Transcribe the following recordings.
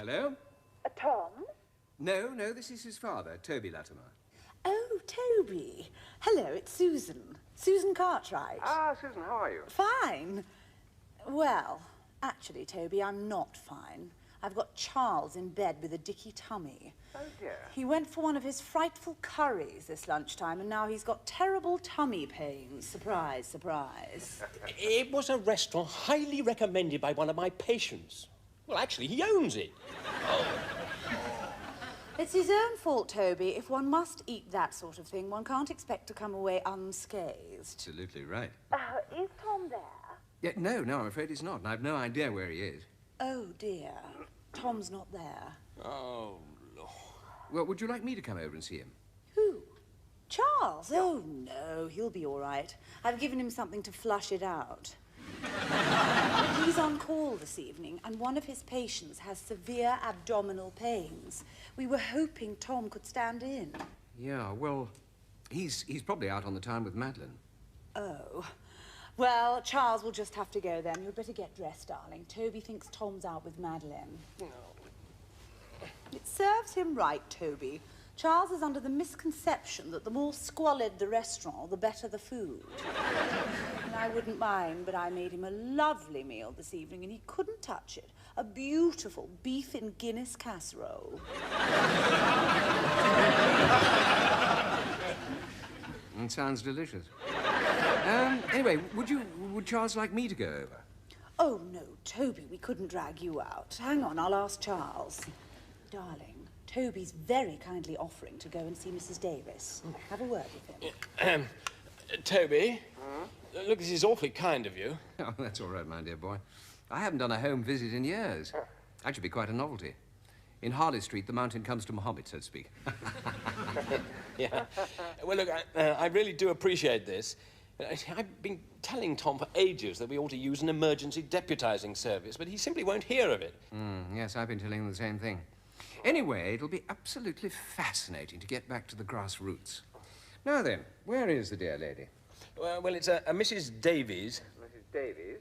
Hello? Tom? No, this is his father, Toby Latimer. Oh, Toby. Hello, it's Susan. Susan Cartwright. Ah, Susan, how are you? Fine. Well, actually, Toby, I'm not fine. I've got Charles in bed with a dicky tummy. Oh, dear. He went for one of his frightful curries this lunchtime, and now he's got terrible tummy pains. Surprise, surprise. It was a restaurant highly recommended by one of my patients. Well, actually, he owns it. It's his own fault, Toby. If one must eat that sort of thing, one can't expect to come away unscathed. Absolutely right. Is Tom there? Yeah, no, I'm afraid he's not, and I've no idea where he is. Oh, dear. Tom's not there. Oh, Lord. Well, would you like me to come over and see him? Who? Charles? Oh, no, he'll be all right. I've given him something to flush it out. He's on call this evening, and one of his patients has severe abdominal pains. We were hoping Tom could stand in. Yeah, well, he's probably out on the town with Madeline. Oh. Well, Charles will just have to go then. You'd better get dressed, darling. Toby thinks Tom's out with Madeline. No. It serves him right, Toby. Charles is under the misconception that the more squalid the restaurant, the better the food. And I wouldn't mind, but I made him a lovely meal this evening, and he couldn't touch it. A beautiful beef in Guinness casserole. It sounds delicious. Anyway, would Charles like me to go over? Oh, no, Toby, we couldn't drag you out. Hang on, I'll ask Charles. Darling, Toby's very kindly offering to go and see Mrs. Davis. Have a word with him. Toby? Look, this is awfully kind of you. Oh, that's all right, my dear boy. I haven't done a home visit in years. Actually, be quite a novelty. In Harley Street, the mountain comes to Mohammed, so to speak. Yeah. Well, look, I really do appreciate this. I've been telling Tom for ages that we ought to use an emergency deputizing service, but he simply won't hear of it. Yes, I've been telling him the same thing. Anyway, it'll be absolutely fascinating to get back to the grassroots. Now then, where is the dear lady? Well, it's a Mrs. Davies. Mrs. Davies?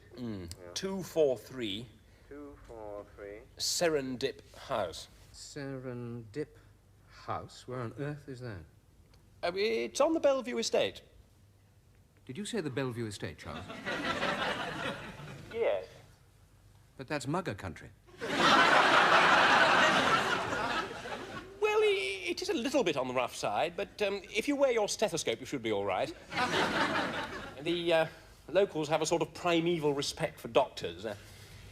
243. 243. Serendip House. Serendip House? Where on earth is that? It's on the Bellevue estate. Did you say the Bellevue estate, Charles? Yes. But that's Mugger country. Well, it is a little bit on the rough side, but if you wear your stethoscope, you should be all right. The locals have a sort of primeval respect for doctors.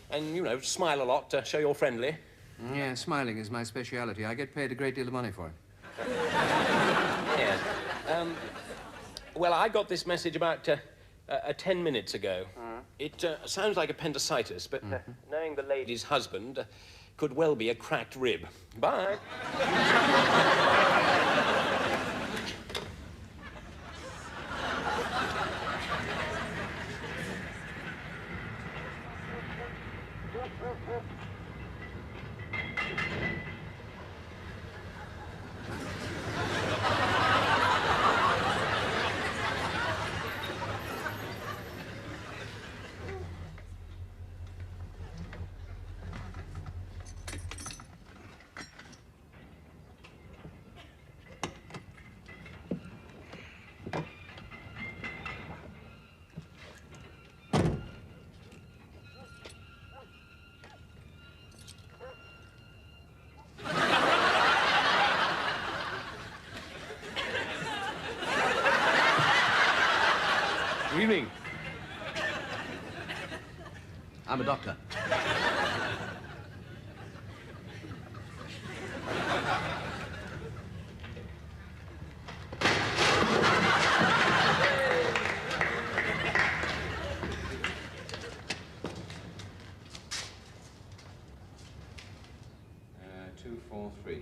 And, you know, smile a lot to show you're friendly. Yeah, smiling is my speciality. I get paid a great deal of money for it. Yes. Well, I got this message about 10 minutes ago. It sounds like appendicitis, but knowing the lady's husband could well be a cracked rib. Bye. Good evening. I'm a doctor. Two, 4, 3.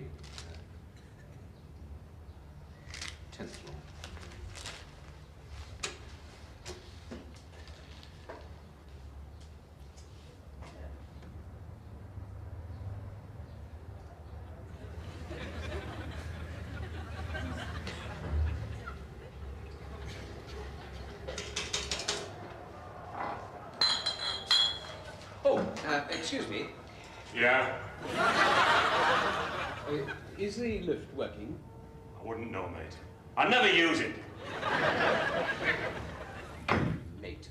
10th floor. Oh, excuse me. Yeah? Is the lift working? I wouldn't know, mate. I never use it. Mate.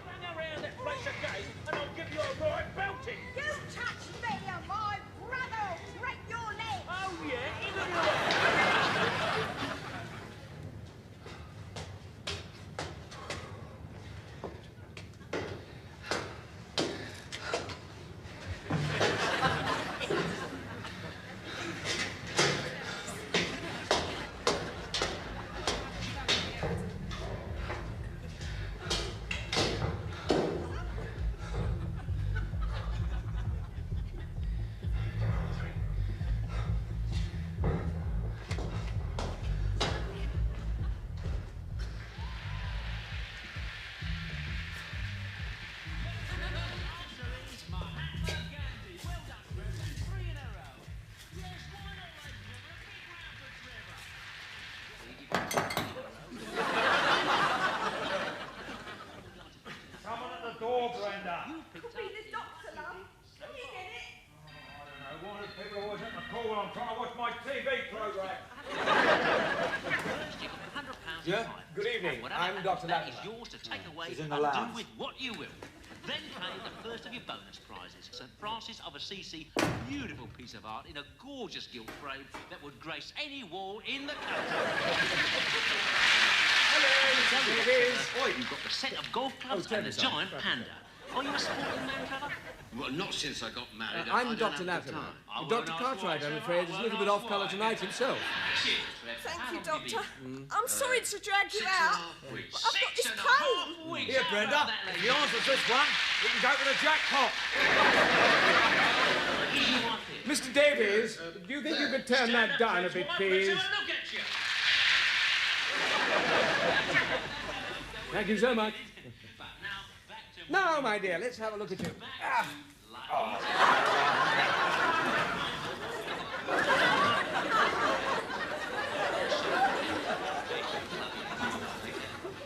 Hang around that place again, and I'll give you a right belting. You touch me and my brother will break your leg. Oh, yeah? Even more. Come on at the door, Brenda. Could be the doctor, love. Can you get it? I don't know. Why do people always have to call when I'm trying to watch my TV programme? Yeah? Good evening. I'm Dr. That is Latimer. yours to take away She's and in the lab. do with what you will. Then came the first of your bonus prizes, St. Francis of Assisi, beautiful piece of art in a gorgeous gilt frame that would grace any wall in the country. You've got the set of golf clubs and the giant panda. Are you a sporting man, Trevor? Well, not since I got married. I'm I don't Dr. have the Latimer. time. Dr. Cartwright, I'm afraid, is a little bit off colour tonight himself. Thank you, Doctor. I'm sorry to drag you out. But I've got this pain. Here, Brenda. If you answer this one, you can go for the jackpot. Mr. Davies, do you think you could turn that down a bit, please? Look at you. Thank you so much. But now, back to Now, my dear, let's have a look at you.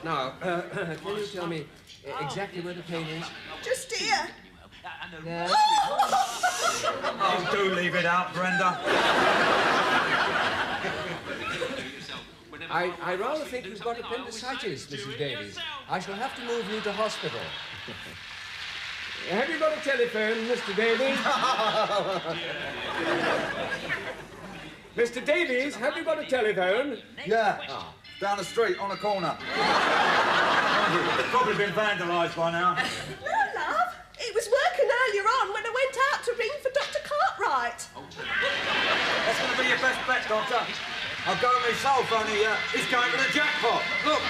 Now, can you tell me exactly where the pain is? Just here. There. Oh, do leave it out, Brenda. I rather think you've got appendicitis, Mrs. Davies. I shall have to move you to hospital. Have you got a telephone, Mr. Davies? Mr. Davies, have you got a telephone? Yeah. Down the street, on the corner. It's probably been vandalised by now. No, love. It was working earlier on when I went out to ring for Dr. Cartwright. That's going to be your best bet, Doctor. I'll go myself, only he's going for the jackpot. Look.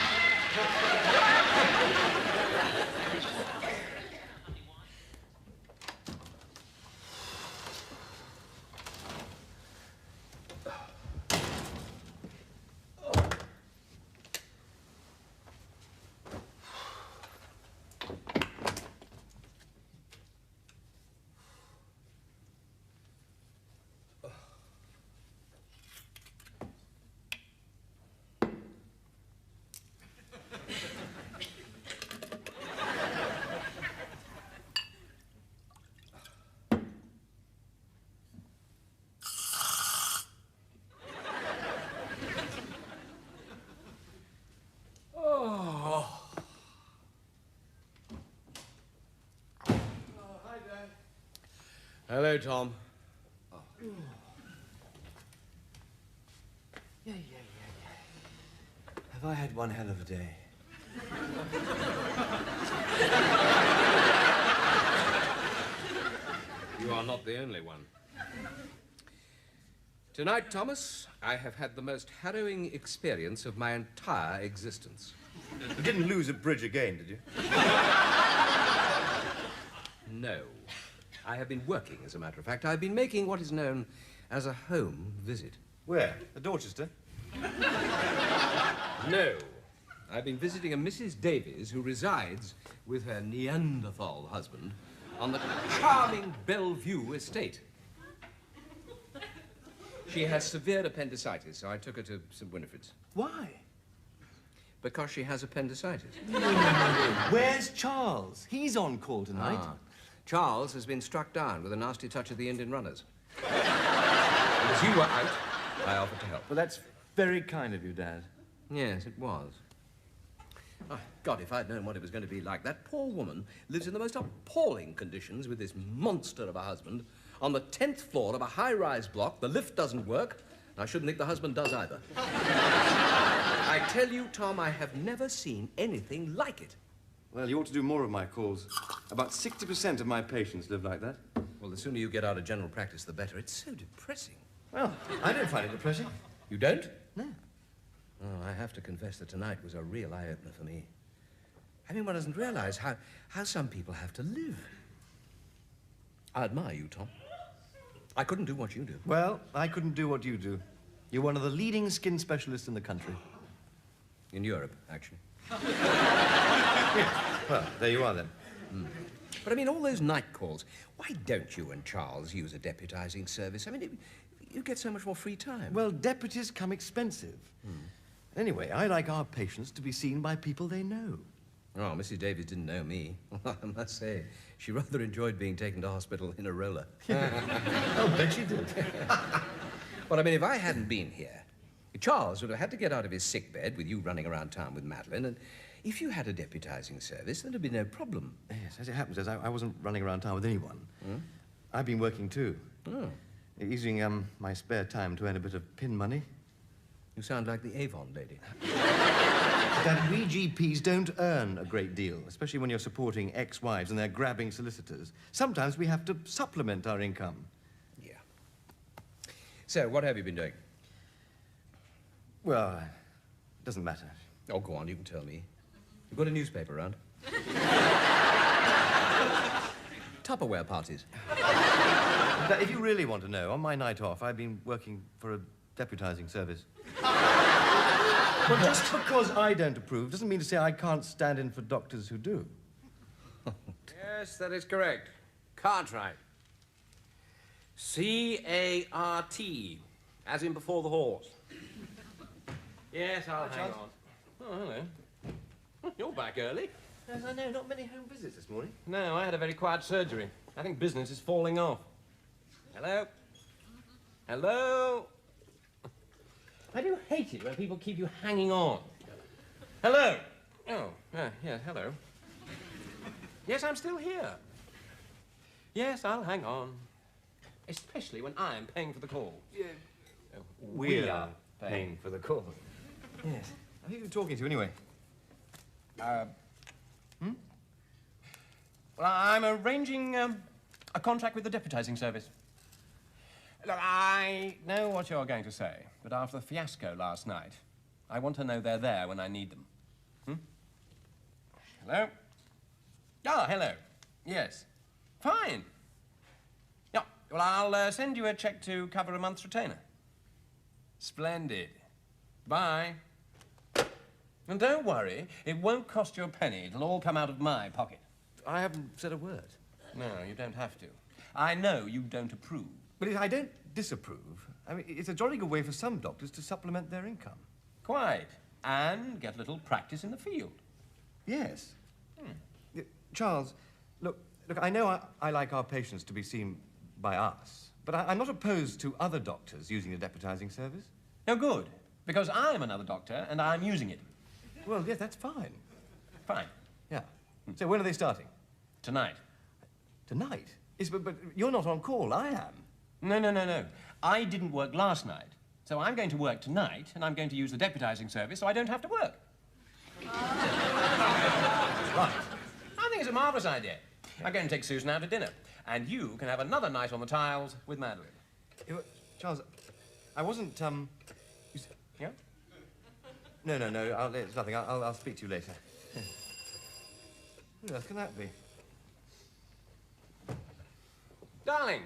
Hello, Tom. Yeah. Have I had one hell of a day? You are not the only one. Tonight, Thomas, I have had the most harrowing experience of my entire existence. You didn't lose at bridge again, did you? No. I have been working, as a matter of fact. I've been making what is known as a home visit. Where? At Dorchester? No. I've been visiting a Mrs. Davies who resides with her Neanderthal husband on the charming Bellevue estate. She has severe appendicitis, so I took her to St. Winifred's. Why? Because she has appendicitis. Where's Charles? He's on call tonight. Ah. Charles has been struck down with a nasty touch of the Indian runners. And as you were out, I offered to help. Well, that's very kind of you, Dad. Yes, it was. Oh, God, if I'd known what it was going to be like. That poor woman lives in the most appalling conditions with this monster of a husband on the 10th floor of a high-rise block. The lift doesn't work. I shouldn't think the husband does either. I tell you, Tom, I have never seen anything like it. Well, you ought to do more of my calls. About 60% of my patients live like that. Well, the sooner you get out of general practice, the better. It's so depressing. Well, I don't find it depressing. You don't? No. Oh, I have to confess that tonight was a real eye-opener for me. I mean, one doesn't realize how some people have to live. I admire you, Tom. I couldn't do what you do. Well, I couldn't do what you do. You're one of the leading skin specialists in the country. In Europe, actually. Yeah. Well, there you are, then. Mm. But, I mean, all those night calls, why don't you and Charles use a deputizing service? I mean, you get so much more free time. Well, deputies come expensive. Anyway, I like our patients to be seen by people they know. Oh, Mrs. Davies didn't know me. I must say, she rather enjoyed being taken to hospital in a roller. I'll bet she did. Well, I mean, if I hadn't been here, Charles would have had to get out of his sick bed with you running around town with Madeline, and if you had a deputizing service, there'd be no problem. Yes, as it happens, I wasn't running around town with anyone. I've been working too. Oh. Using my spare time to earn a bit of pin money. You sound like the Avon lady. That we GPs don't earn a great deal, especially when you're supporting ex-wives and they're grabbing solicitors. Sometimes we have to supplement our income. Yeah. So, what have you been doing? Well, it doesn't matter. Oh, go on, you can tell me. You've got a newspaper around? Tupperware parties. But if you really want to know, on my night off, I've been working for a deputizing service. Well, just because I don't approve doesn't mean to say I can't stand in for doctors who do. Yes, that is correct. Cartwright. C-A-R-T, as in before the horse. Yes, I'll hang on. Oh, hello. You're back early. Yes, I know. Not many home visits this morning. No, I had a very quiet surgery. I think business is falling off. Hello? Hello? I do hate it when people keep you hanging on. Hello? Oh, yeah, hello. Yes, I'm still here. Yes, I'll hang on. Especially when I'm paying for the call. Yeah. We are paying for the call. Yes. Who are you talking to, anyway? Well, I'm arranging a contract with the deputizing service. Look, I know what you're going to say, but after the fiasco last night, I want to know they're there when I need them. Hello? Ah, hello. Yes. Fine. Yeah, well, I'll send you a cheque to cover a month's retainer. Splendid. Bye. And don't worry, it won't cost you a penny. It'll all come out of my pocket. I haven't said a word. No, you don't have to. I know you don't approve. But I don't disapprove. I mean, it's a jolly good way for some doctors to supplement their income. Quite. And get a little practice in the field. Yes. Charles, look, I know I like our patients to be seen by us, but I'm not opposed to other doctors using the deputizing service. No, good. Because I'm another doctor and I'm using it. Well, yes, that's fine. Fine. Yeah. So when are they starting? Tonight. Tonight? Yes, but you're not on call. I am. No. I didn't work last night. So I'm going to work tonight, and I'm going to use the deputizing service so I don't have to work. Right. I think it's a marvellous idea. I'm going to take Susan out to dinner, and you can have another night on the tiles with Madeline. Charles, I wasn't, Yeah? No, it's nothing. I'll speak to you later. Who else can that be? Darling,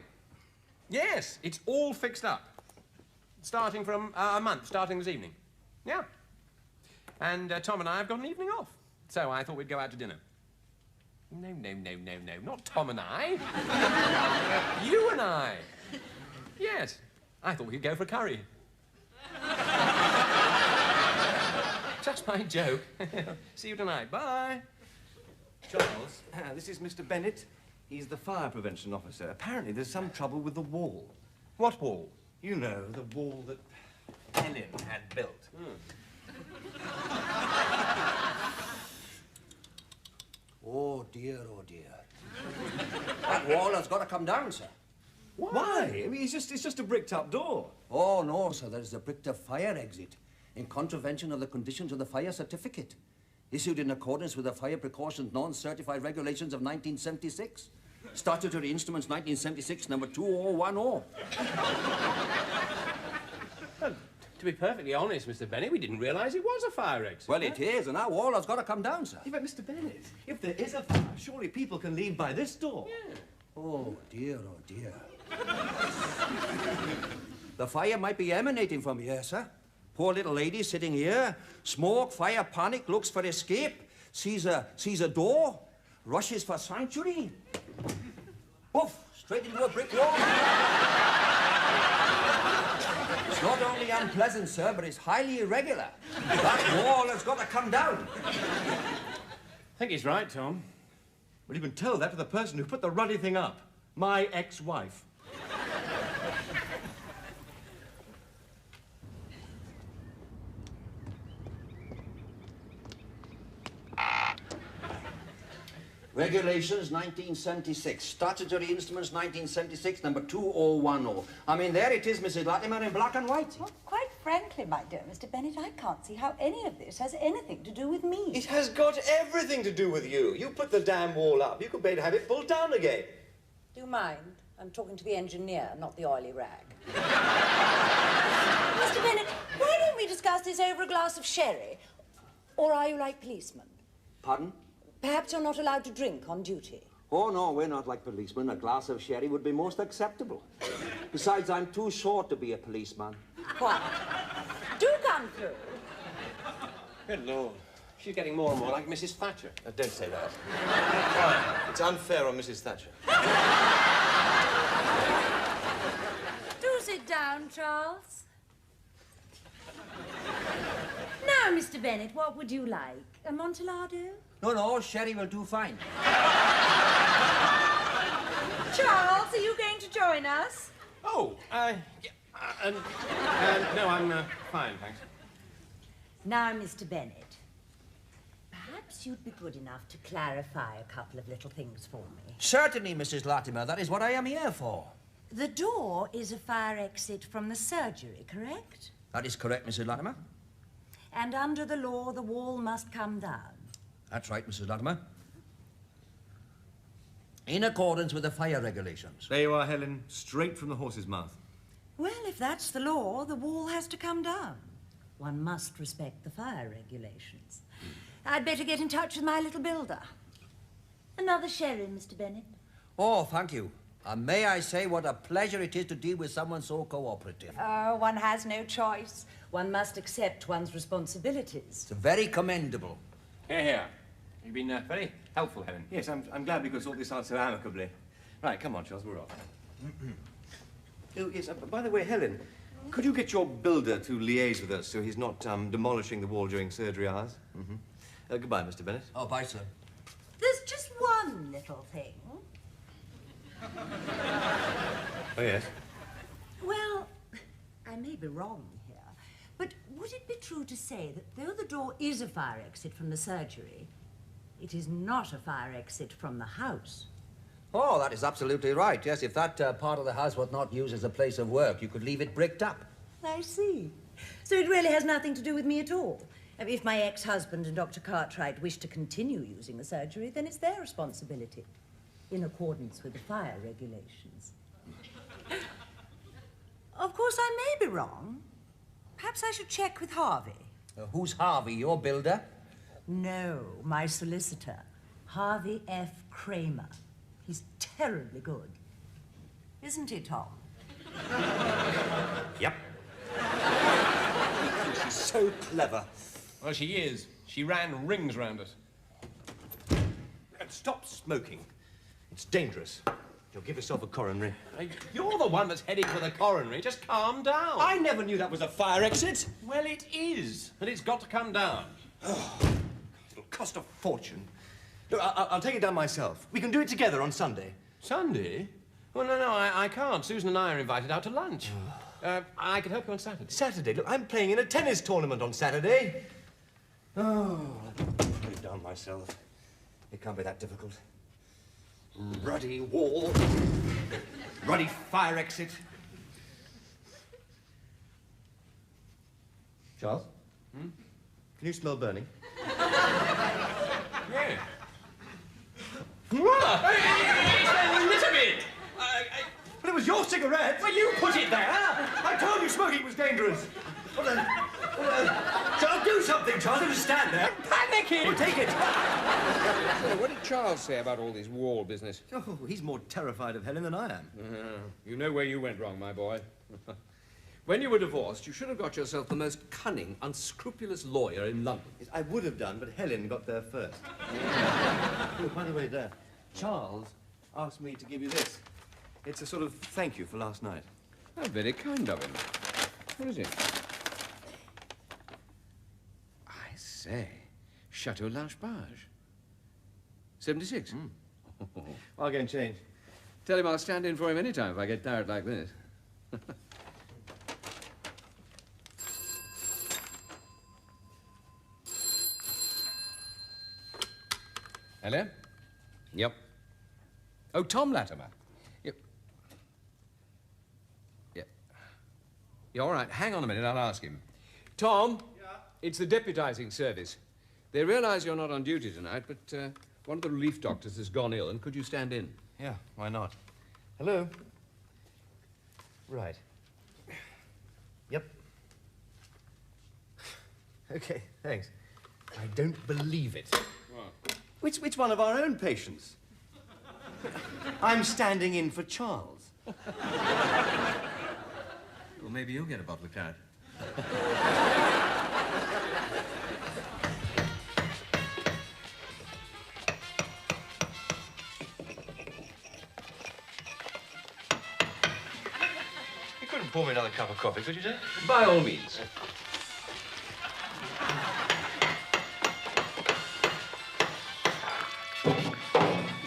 yes, it's all fixed up. Starting from a month, starting this evening. Yeah. And Tom and I have got an evening off. So I thought we'd go out to dinner. No, not Tom and I. You and I. Yes. I thought we could go for a curry. Just my joke. See you tonight. Bye. Charles, this is Mr. Bennett. He's the fire prevention officer. Apparently there's some trouble with the wall. What wall? You know, the wall that Helen had built. Oh, dear, oh, dear. That wall has got to come down, sir. Why? I mean, it's just a bricked-up door. Oh, no, sir. There is a bricked-up fire exit in contravention of the conditions of the fire certificate, issued in accordance with the Fire Precautions Non-Certified Regulations of 1976. Statutory Instruments 1976, number 2010. To be perfectly honest, Mr. Bennett, we didn't realise it was a fire exit. Well, it is, and that wall has got to come down, sir. Yeah, but Mr. Bennett, if there is a fire, surely people can leave by this door. Yeah. Oh, dear, oh, dear. The fire might be emanating from here, sir. Poor little lady sitting here, smoke, fire, panic, looks for escape, sees a door, rushes for sanctuary. Poof, straight into a brick wall. It's not only unpleasant, sir, but it's highly irregular. That wall has got to come down. I think he's right, Tom. Well, you can tell that to the person who put the ruddy thing up. My ex-wife. Regulations 1976, Statutory Instruments 1976, number 2010. I mean, there it is, Mrs. Latimer, in black and white. Well, quite frankly, my dear Mr. Bennett, I can't see how any of this has anything to do with me. It has got everything to do with you. You put the damn wall up. You could better have it pulled down again. Do you mind? I'm talking to the engineer, not the oily rag. Mr. Bennett, why don't we discuss this over a glass of sherry? Or are you like policemen? Pardon? Perhaps you're not allowed to drink on duty. Oh, no, we're not like policemen. A glass of sherry would be most acceptable. Besides, I'm too short to be a policeman. Quiet. Do come through. Good Lord. She's getting more and more like Mrs. Thatcher. Don't say that. It's unfair on Mrs. Thatcher. Do sit down, Charles. Now, Mr. Bennett, what would you like? Amontillado? No, sherry will do fine. Charles, are you going to join us? Oh, yeah, no, I'm fine, thanks. Now, Mr. Bennett, perhaps you'd be good enough to clarify a couple of little things for me. Certainly, Mrs. Latimer. That is what I am here for. The door is a fire exit from the surgery, correct? That is correct, Mrs. Latimer. And under the law, the wall must come down. That's right, Mrs. Latimer. In accordance with the fire regulations. There you are, Helen. Straight from the horse's mouth. Well, if that's the law, the wall has to come down. One must respect the fire regulations. I'd better get in touch with my little builder. Another sherry, Mr. Bennett. Oh, thank you. And may I say what a pleasure it is to deal with someone so cooperative. Oh, one has no choice. One must accept one's responsibilities. It's very commendable. Here. You've been very helpful, Helen. Yes, I'm glad we could sort this out so amicably. Right, come on, Charles, we're off. Oh, yes, by the way, Helen, could you get your builder to liaise with us so he's not demolishing the wall during surgery hours? Goodbye, Mr. Bennett. Oh, bye, sir. There's just one little thing. Oh, yes? Well, I may be wrong here, but would it be true to say that though the door is a fire exit from the surgery, it is not a fire exit from the house? Oh, that is absolutely right. Yes, if that part of the house was not used as a place of work, you could leave it bricked up. I see. So it really has nothing to do with me at all. I mean, if my ex-husband and Dr. Cartwright wish to continue using the surgery, then it's their responsibility, in accordance with the fire regulations. Of course, I may be wrong. Perhaps I should check with Harvey. Who's Harvey, your builder? No, my solicitor, Harvey F. Kramer. He's terribly good. Isn't he, Tom? Yep. She's so clever. Well, she is. She ran rings round us. And stop smoking. It's dangerous. You'll give yourself a coronary. Hey, you're the one that's heading for the coronary. Just calm down. I never knew that was a fire exit. Well, it is, and it's got to come down. It'll cost a fortune. Look, I'll take it down myself. We can do it together on Sunday. Sunday? Well, no, I can't. Susan and I are invited out to lunch. I can help you on Saturday. Saturday? Look, I'm playing in a tennis tournament on Saturday. Oh, I'll put it down myself. It can't be that difficult. Ruddy wall. Ruddy fire exit. Charles? Can you smell burning? Yeah. A little bit. But it was your cigarette. Well, you put it there. I told you smoking was dangerous. Charles, do something, Charles. Don't just stand there. Panicking. Well, take it. So, what did Charles say about all this wall business? Oh, he's more terrified of Helen than I am. You know where you went wrong, my boy. When you were divorced, you should have got yourself the most cunning, unscrupulous lawyer in London. Yes, I would have done, but Helen got there first. Oh, by the way, there. Charles asked me to give you this. It's a sort of thank you for last night. Oh, very kind of him. What is it? I say, Chateau Lange-Page. 76? I'll go and change. Tell him I'll stand in for him any time if I get tired like this. Hello? Yep. Oh, Tom Latimer. Yep. Yep. Yeah, all right. Hang on a minute. I'll ask him. Tom? Yeah? It's the deputizing service. They realize you're not on duty tonight, but one of the relief doctors has gone ill, and could you stand in? Yeah, why not? Hello? Right. Yep. Okay, thanks. I don't believe it. What? Which one of our own patients? I'm standing in for Charles. Well, maybe you'll get a bottle of claret. You couldn't pour me another cup of coffee, could you, sir? By all means.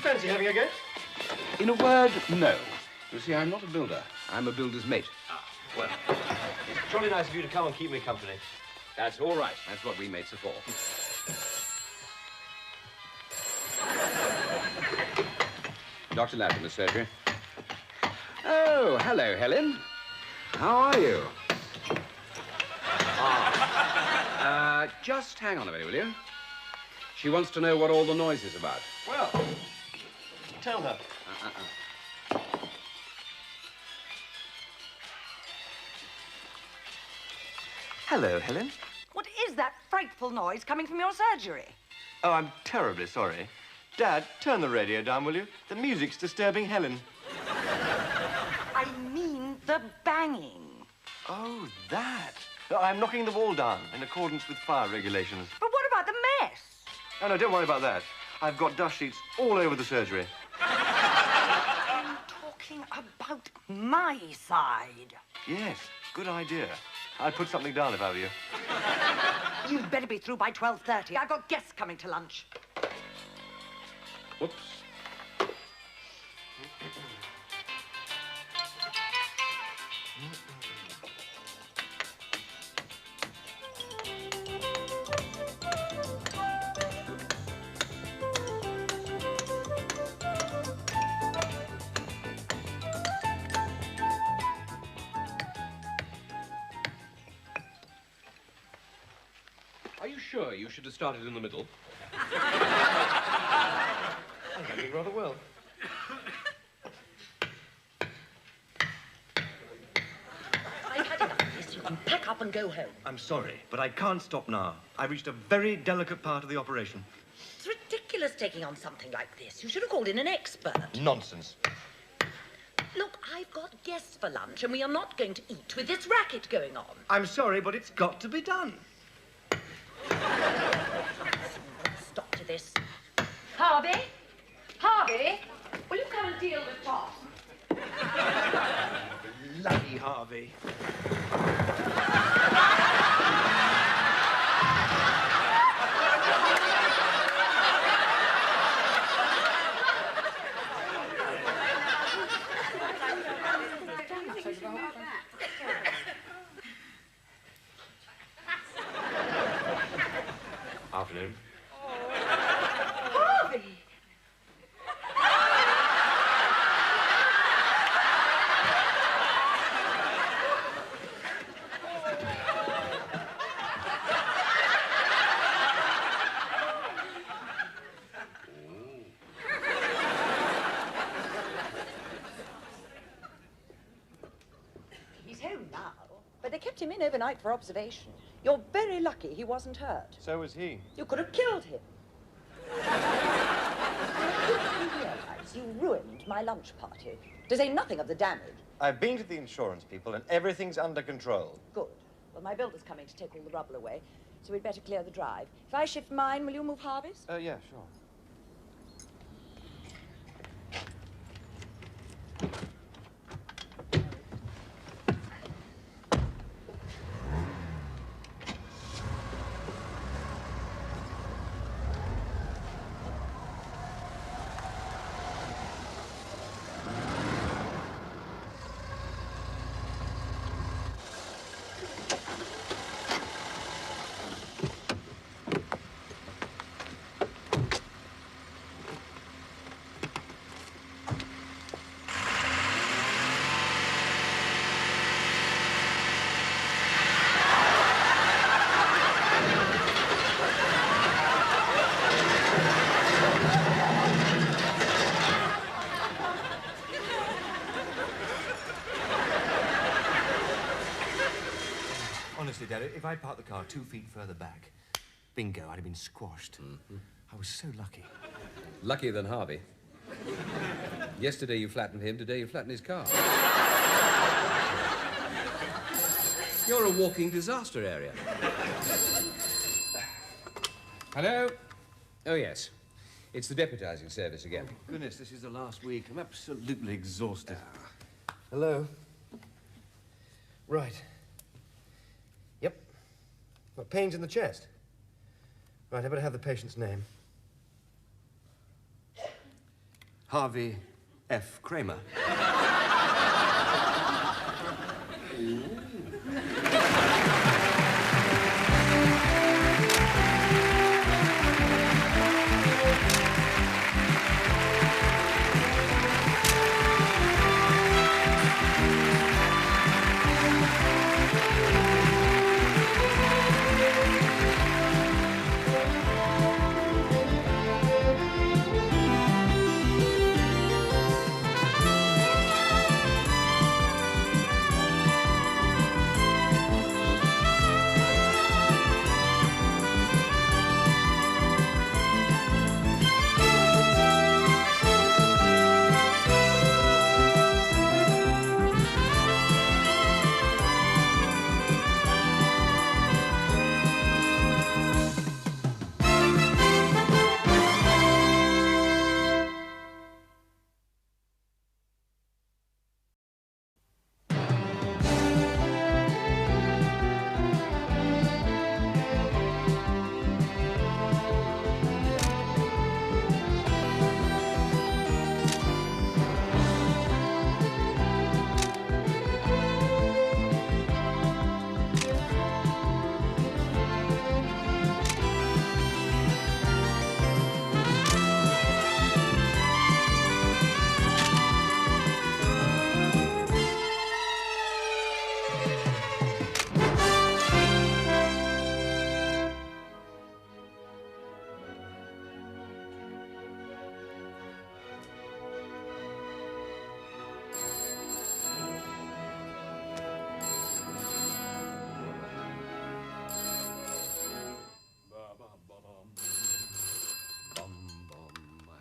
Fancy having a go? In a word, no. You see, I'm not a builder. I'm a builder's mate. Well, it's jolly nice of you to come and keep me company. That's all right. That's what we mates are for. Dr. Latimer's surgery. Oh, hello, Helen. How are you? Just hang on a minute, will you? She wants to know what all the noise is about. Well, tell her. Hello, Helen. What is that frightful noise coming from your surgery? Oh, I'm terribly sorry. Dad, turn the radio down, will you? The music's disturbing Helen. I mean the banging. Oh, that. I'm knocking the wall down in accordance with fire regulations. But what about the mess? Oh, no, don't worry about that. I've got dust sheets all over the surgery. I'm talking about my side. Yes, good idea. I'd put something down if I were you. You'd better be through by 12:30. I've got guests coming to lunch. Whoops. Are you sure you should have started in the middle? I'm doing rather well. I've had enough of this. You can pack up and go home. I'm sorry, but I can't stop now. I've reached a very delicate part of the operation. It's ridiculous taking on something like this. You should have called in an expert. Nonsense. Look, I've got guests for lunch, and we are not going to eat with this racket going on. I'm sorry, but it's got to be done. Stop to this. Harvey? Harvey? Will you come and deal with Tom? Bloody Harvey. Afternoon. Harvey! He's home now, but they kept him in overnight for observation. You're very lucky he wasn't hurt. So was he. You could have killed him. You realize you ruined my lunch party, to say nothing of the damage. I've been to the insurance people and everything's under control. Good. Well, my builder's coming to take all the rubble away, so we'd better clear the drive. If I shift mine, will you move Harvey's? Yeah, sure. Honestly, Dad, if I'd parked the car 2 feet further back, bingo, I'd have been squashed. I was so lucky. Luckier than Harvey. Yesterday you flattened him, today you flattened his car. You're a walking disaster area. Hello? Oh, yes. It's the deputising service again. Oh, goodness, this is the last week. I'm absolutely exhausted. Hello? Right. Yep. Got pains in the chest. Right, I better have the patient's name. Harvey F. Kramer.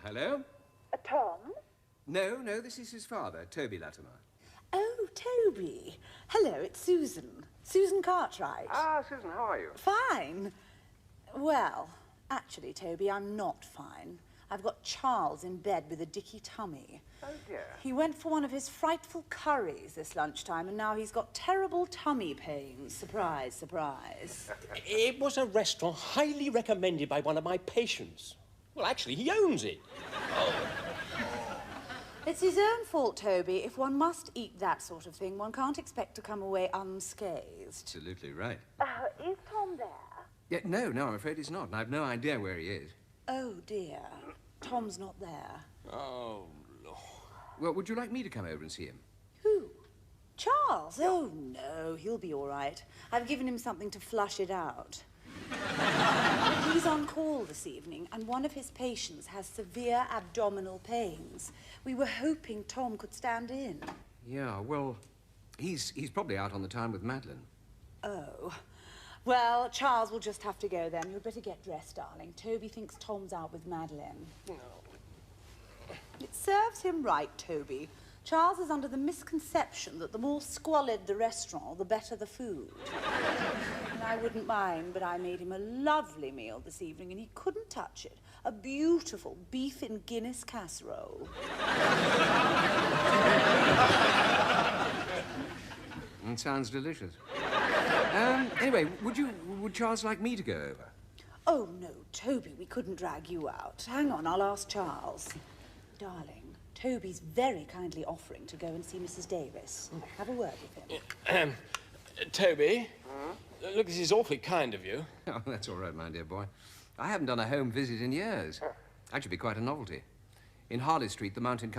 Hello? Tom? No, this is his father, Toby Latimer. Oh, Toby. Hello, it's Susan. Susan Cartwright. Ah, Susan, how are you? Fine. Well, actually, Toby, I'm not fine. I've got Charles in bed with a dicky tummy. Oh, dear. He went for one of his frightful curries this lunchtime, and now he's got terrible tummy pains. Surprise, surprise. It was a restaurant highly recommended by one of my patients. Well, actually, he owns it. It's his own fault, Toby. If one must eat that sort of thing, one can't expect to come away unscathed. Absolutely right. Is Tom there? Yeah, no, I'm afraid he's not, and I've no idea where he is. Oh, dear. Tom's not there. Oh, Lord. Well, would you like me to come over and see him? Who? Charles? Oh, no, he'll be all right. I've given him something to flush it out. He's on call this evening, and one of his patients has severe abdominal pains. We were hoping Tom could stand in. Yeah, well, he's probably out on the town with Madeline. Oh. Well, Charles will just have to go then. You'd better get dressed, darling. Toby thinks Tom's out with Madeline. No. It serves him right, Toby. Charles is under the misconception that the more squalid the restaurant, the better the food. And I wouldn't mind, but I made him a lovely meal this evening, and he couldn't touch it. A beautiful beef in Guinness casserole. It sounds delicious. Anyway, would Charles like me to go over? Oh, no, Toby, we couldn't drag you out. Hang on, I'll ask Charles. Darling, Toby's very kindly offering to go and see Mrs. Davis. Have a word with him. Toby? Look, this is awfully kind of you. Oh, that's all right, my dear boy. I haven't done a home visit in years. Actually, be quite a novelty. In Harley Street, the mountain comes